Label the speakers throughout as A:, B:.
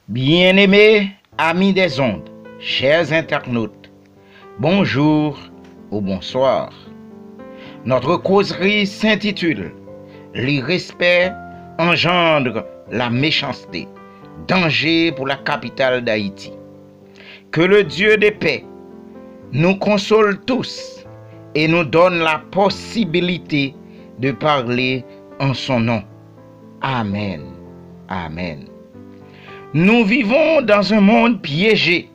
A: Bien-aimés amis des ondes, chers internautes, bonjour ou bonsoir. Notre causerie s'intitule « L'irrespect engendre la méchanceté, danger pour la capitale d'Haïti ». Que le Dieu de paix nous console tous et nous donne la possibilité de parler en son nom. Amen. Amen. Nous vivons dans un monde piégé,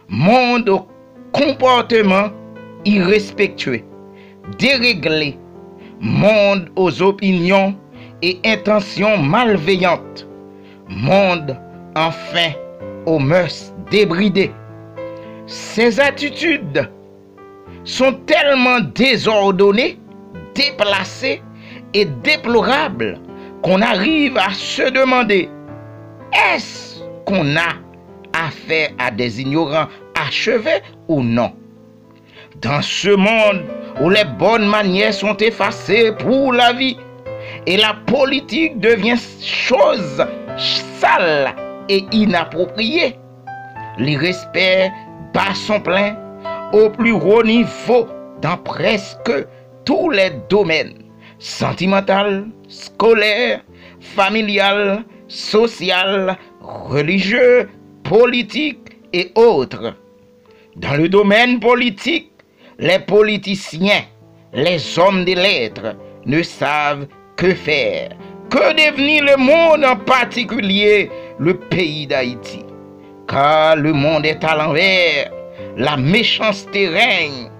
A: monde au comportement irrespectueux, déréglé, monde aux opinions et intentions malveillantes, monde enfin aux mœurs débridées. Ces attitudes sont tellement désordonnées, déplacées et déplorables qu'on arrive à se demander: est-ce qu'on a affaire à des ignorants achevés ou non? Dans ce monde où les bonnes manières sont effacées pour la vie et la politique devient chose sale et inappropriée, l'irrespect bat son plein au plus haut niveau dans presque tous les domaines: sentimental, scolaire, familial, social, religieux, politique et autres. Dans le domaine politique, les politiciens, les hommes de lettres ne savent que faire, que devenir le monde, en particulier le pays d'Haïti. Car le monde est à l'envers, la méchanceté règne.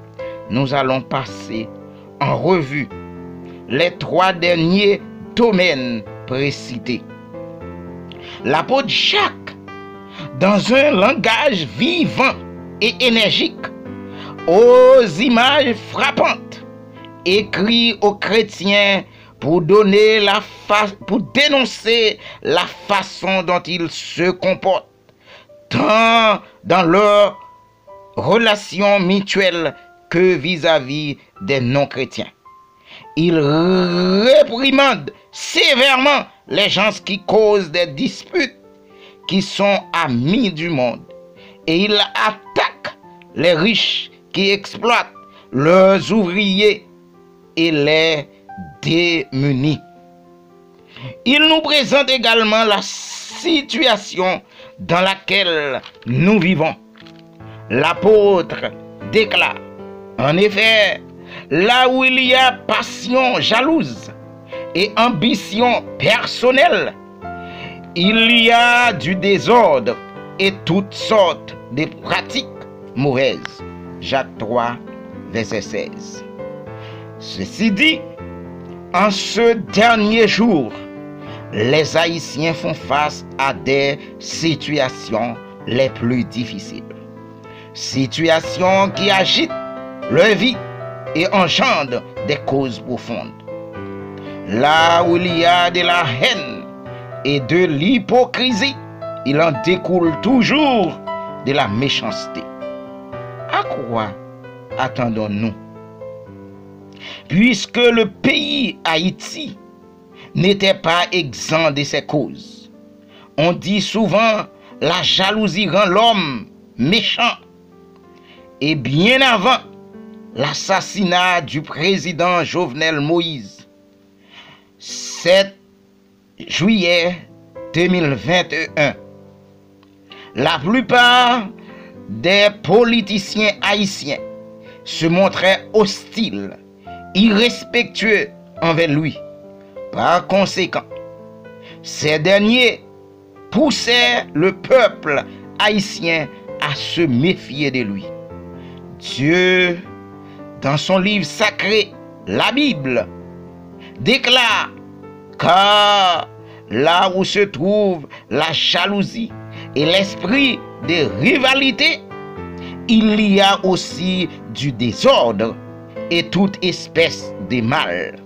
A: Nous allons passer en revue les 3 derniers domaines précités. L'apôtre Jacques, dans un langage vivant et énergique, aux images frappantes, écrit aux chrétiens pour dénoncer la façon dont ils se comportent, tant dans leurs relations mutuelles que vis-à-vis des non-chrétiens. Il réprimande sévèrement les gens qui causent des disputes, qui sont amis du monde, et il attaque les riches qui exploitent leurs ouvriers et les démunis. Il nous présente également la situation dans laquelle nous vivons. L'apôtre déclare: en effet, là où il y a passion jalouse et ambition personnelle, il y a du désordre et toutes sortes de pratiques mauvaises. Jacques 3, verset 16. Ceci dit, en ce dernier jour, les Haïtiens font face à des situations les plus difficiles. Situations qui agitent leur vie et engendrent des causes profondes. Là où il y a de la haine et de l'hypocrisie, il en découle toujours de la méchanceté. À quoi attendons-nous? Puisque le pays Haïti n'était pas exempt de ces causes. On dit souvent la jalousie rend l'homme méchant. Et bien avant l'assassinat du président Jovenel Moïse, 7 juillet 2021, la plupart des politiciens haïtiens se montraient hostiles, irrespectueux envers lui. Par conséquent, ces derniers poussaient le peuple haïtien à se méfier de lui. Dieu, dans son livre sacré, la Bible, déclare: car là où se trouve la jalousie et l'esprit de rivalité, il y a aussi du désordre et toute espèce de mal.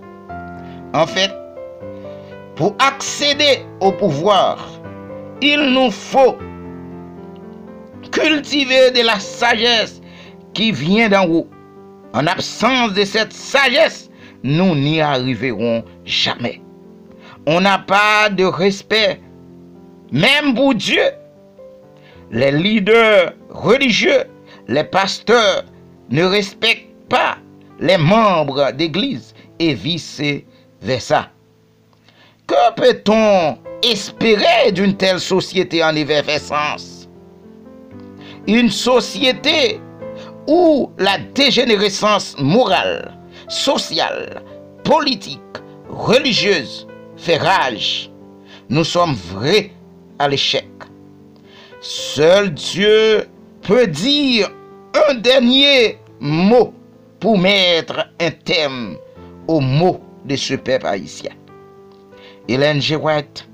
A: En fait, pour accéder au pouvoir, il nous faut cultiver de la sagesse qui vient d'en haut. En absence de cette sagesse, nous n'y arriverons jamais. On n'a pas de respect, même pour Dieu, les leaders religieux, les pasteurs ne respectent pas les membres d'église et vice-versa. Que peut-on espérer d'une telle société en effervescence? Une société où la dégénérescence morale, sociale, politique, religieuse fait rage. Nous sommes vrais à l'échec. Seul Dieu peut dire un dernier mot pour mettre un terme aux maux de ce peuple haïtien. Ellen G. White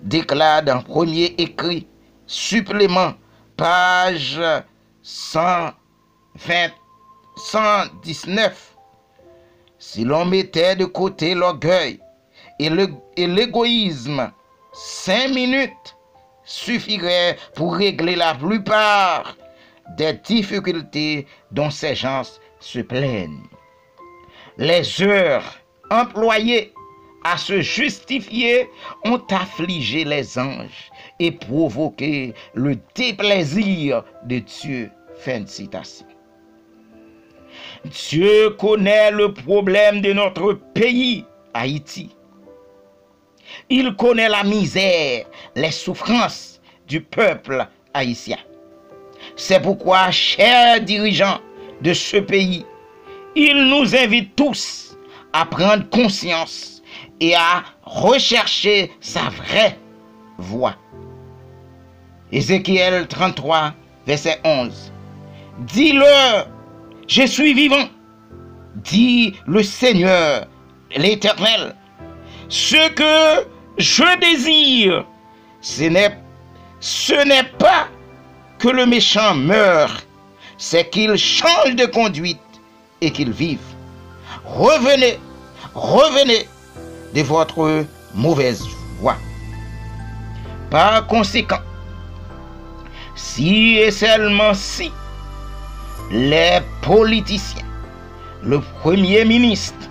A: déclare dans premier écrit, supplément, page 119, si l'on mettait de côté l'orgueil et l'égoïsme, 5 minutes suffiraient pour régler la plupart des difficultés dont ces gens se plaignent. Les heures employées à se justifier ont affligé les anges et provoqué le déplaisir de Dieu. Fin de citation. Dieu connaît le problème de notre pays, Haïti. Il connaît la misère, les souffrances du peuple haïtien. C'est pourquoi, chers dirigeants de ce pays, il nous invite tous à prendre conscience et à rechercher sa vraie voie. Ézéchiel 33, verset 11. Dis-leur, je suis vivant, dit le Seigneur, l'Éternel. Ce que je désire, ce n'est pas que le méchant meure, c'est qu'il change de conduite et qu'il vive. Revenez, revenez de votre mauvaise voie. Par conséquent, si et seulement si les politiciens, le Premier ministre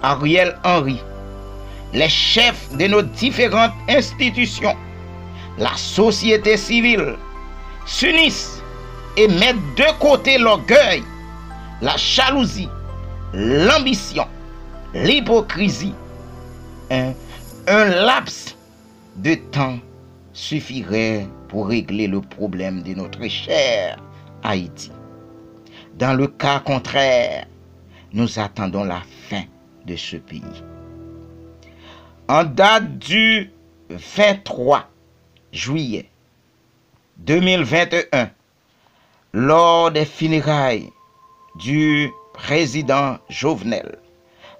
A: Ariel Henry, les chefs de nos différentes institutions, la société civile, s'unissent et mettent de côté l'orgueil, la jalousie, l'ambition, l'hypocrisie, un laps de temps suffirait pour régler le problème de notre cher Haïti. Dans le cas contraire, nous attendons la fin de ce pays. En date du 23 juillet 2021, lors des funérailles du président Jovenel,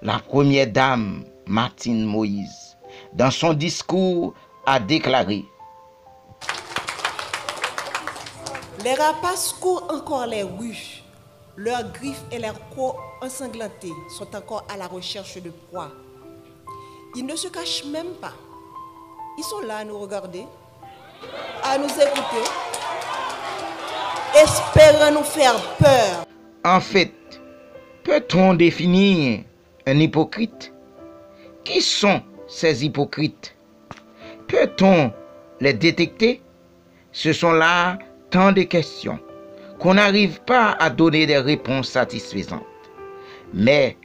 A: la première dame Martine Moïse, dans son discours, a déclaré:
B: les rapaces courent encore les rues, leurs griffes et leurs crocs ensanglantés sont encore à la recherche de proie. Ils ne se cachent même pas. Ils sont là à nous regarder, à nous écouter, espérant nous faire peur.
A: En fait, peut-on définir un hypocrite? Qui sont ces hypocrites? Peut-on les détecter? Ce sont là tant de questions qu'on n'arrive pas à donner des réponses satisfaisantes. Mais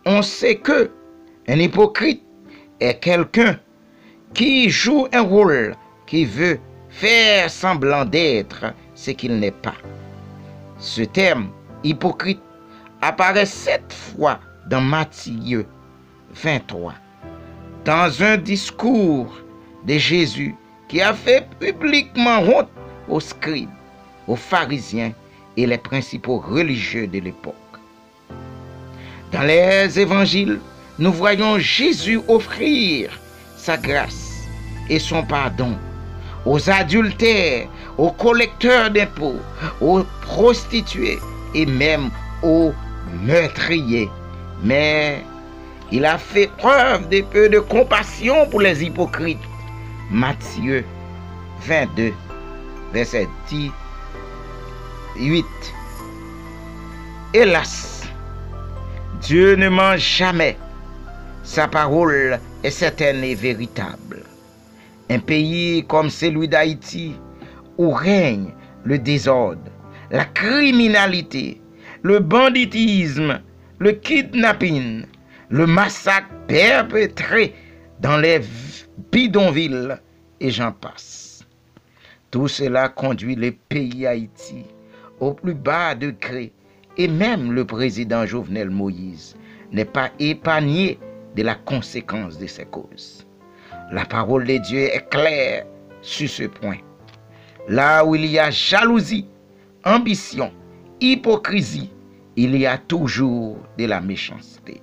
A: on sait que un hypocrite est quelqu'un qui joue un rôle, qui veut faire semblant d'être ce qu'il n'est pas. Ce terme hypocrite apparaît 7 fois dans Matthieu 23, dans un discours de Jésus qui a fait publiquement honte aux scribes, aux pharisiens et les principaux religieux de l'époque. Dans les évangiles, nous voyons Jésus offrir sa grâce et son pardon aux adultères, aux collecteurs d'impôts, aux prostituées et même aux meurtriers. Mais il a fait preuve de peu de compassion pour les hypocrites. Matthieu 22, verset 18. Hélas, Dieu ne ment jamais. Sa parole est certaine et véritable. Un pays comme celui d'Haïti, où règne le désordre, la criminalité, le banditisme, le kidnapping, le massacre perpétré dans les bidonvilles, et j'en passe. Tout cela conduit le pays Haïti au plus bas degré, et même le président Jovenel Moïse n'est pas épargné de la conséquence de ces causes. La parole de Dieu est claire sur ce point. Là où il y a jalousie, ambition, hypocrisie, il y a toujours de la méchanceté.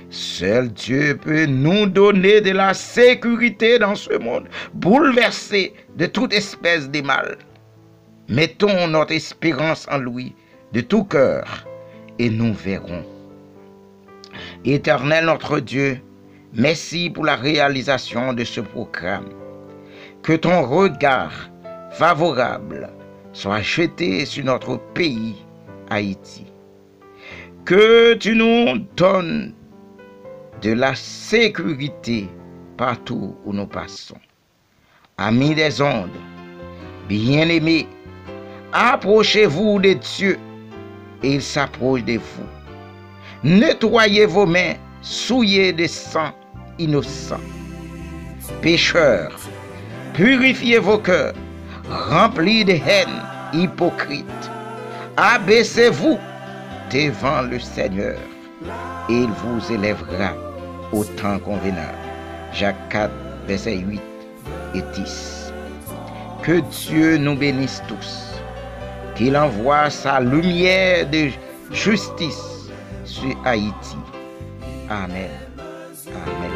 A: Seul Dieu peut nous donner de la sécurité dans ce monde, bouleversé de toute espèce de mal. Mettons notre espérance en lui de tout cœur et nous verrons. Éternel notre Dieu, merci pour la réalisation de ce programme. Que ton regard favorable soit jeté sur notre pays, Haïti. Que tu nous donnes de la sécurité partout où nous passons. Amis des ondes, bien-aimés, approchez-vous de Dieu et il s'approche de vous. Nettoyez vos mains souillées de sang innocent. Pécheurs, purifiez vos cœurs remplis de haine hypocrite. Abaissez-vous devant le Seigneur et il vous élèvera au temps convenable. Jacques 4, versets 8 et 10. Que Dieu nous bénisse tous, qu'il envoie sa lumière de justice sur Haïti. Amen. Amen.